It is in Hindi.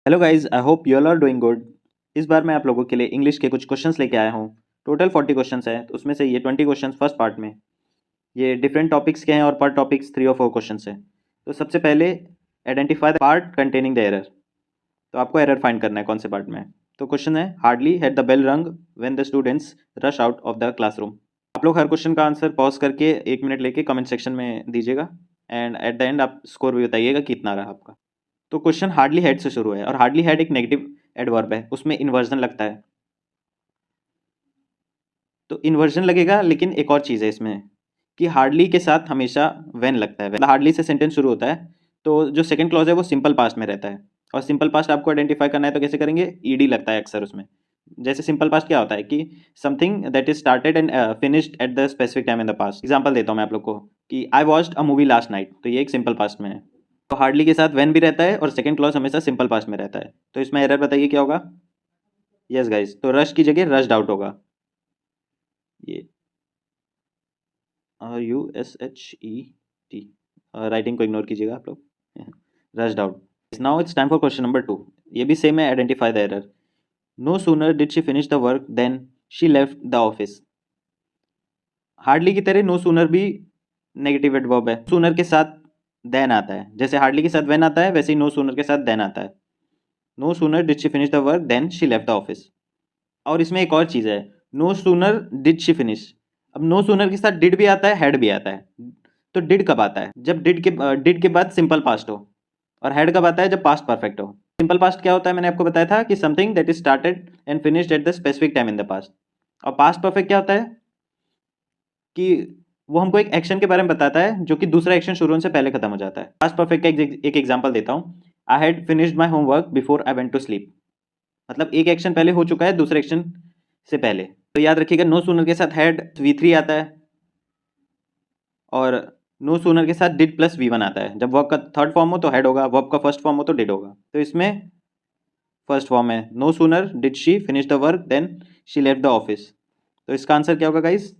Hello guys, I hope you all are doing good. इस बार मैं आप लोगों के लिए इंग्लिश के कुछ क्वेश्चंस लेके आया हूँ। टोटल 40 क्वेश्चंस हैं, तो उसमें से ये 20 क्वेश्चंस फर्स्ट पार्ट में। ये डिफरेंट टॉपिक्स के हैं और पर टॉपिक्स 3 और 4 क्वेश्चंस हैं। तो सबसे पहले identify the part containing the error. तो आपको एरर फाइंड करना है कौन से पार्ट में। तो क्वेश्चन है, हार्डली हैड द बेल रंग when the students rush out of the classroom. आप लोग हर क्वेश्चन का आंसर पॉज करके 1 मिनट लेके कमेंट सेक्शन में दीजिएगा एंड एट द एंड आप स्कोर भी बताइएगा कितना रहा आपका। तो क्वेश्चन हार्डली हेड से शुरू है और हार्डली हेड एक नेगेटिव एडवर्ब है, उसमें इन्वर्जन लगता है। तो इन्वर्जन लगेगा, लेकिन एक और चीज़ है इसमें कि हार्डली के साथ हमेशा वेन लगता है। हार्डली से सेंटेंस शुरू होता है, तो जो सेकंड क्लॉज है वो सिंपल पास्ट में रहता है। और सिंपल पास्ट आपको आइडेंटिफाई करना है तो कैसे करेंगे, ईडी लगता है अक्सर उसमें। जैसे सिंपल पास्ट क्या होता है कि something that is started and finished at the specific time in the past. Example देता हूँ मैं आप लोग को कि I watched a movie last night, तो ये एक सिंपल पास्ट में है। तो हार्डली के साथ वेन भी रहता है और सेकंड क्लॉज हमेशा सिंपल पास्ट में रहता है। तो इसमें एरर बताइए क्या होगा। यस गाइस, तो रश की जगह रश्ड आउट होगा। ये RUSHED, राइटिंग को इग्नोर कीजिएगा आप लोग। Rushed out. Now it's time for question number 2। ये भी सेम है, identify the error. No sooner did she finish the work then she left the office. Hardly की तरह नो सूनर भी नेगेटिव एडवर्ब है। सूनर के साथ देन आता है, जैसे हार्डली के साथ वेन आता है वैसे ही नो सूनर के साथ देन आता है। No sooner did she finish the work then she left the office. और इसमें एक और चीज़ है, no sooner did she finish. अब नो सूनर के साथ डिड भी आता है, हैड भी आता है। तो डिड कब आता है, जब डिड के बाद सिंपल पास्ट हो। और हैड कब आता है, जब पास्ट परफेक्ट हो। सिंपल पास्ट क्या होता है, मैंने आपको बताया था कि something that is started and finished at the specific time in the past. और पास्ट परफेक्ट क्या होता है कि वो हमको एक एक्शन के बारे में बताता है जो कि दूसरा एक्शन शुरू होने से पहले खत्म हो जाता है। पास्ट परफेक्ट का एक एग्जांपल देता हूँ। I had finished my homework before I went to sleep. मतलब एक एक्शन पहले हो चुका है दूसरे एक्शन से पहले। तो याद रखिएगा, नो सूनर के साथ हैड V3 आता है और नो सूनर के साथ डिड प्लस V1 आता है। जब वर्ब का थर्ड फॉर्म हो तो हैड होगा, वर्ब का फर्स्ट फॉर्म हो तो डिड होगा। तो इसमें फर्स्ट फॉर्म है, no sooner did she finish the work then she left the office. तो इसका आंसर क्या होगा गाइस,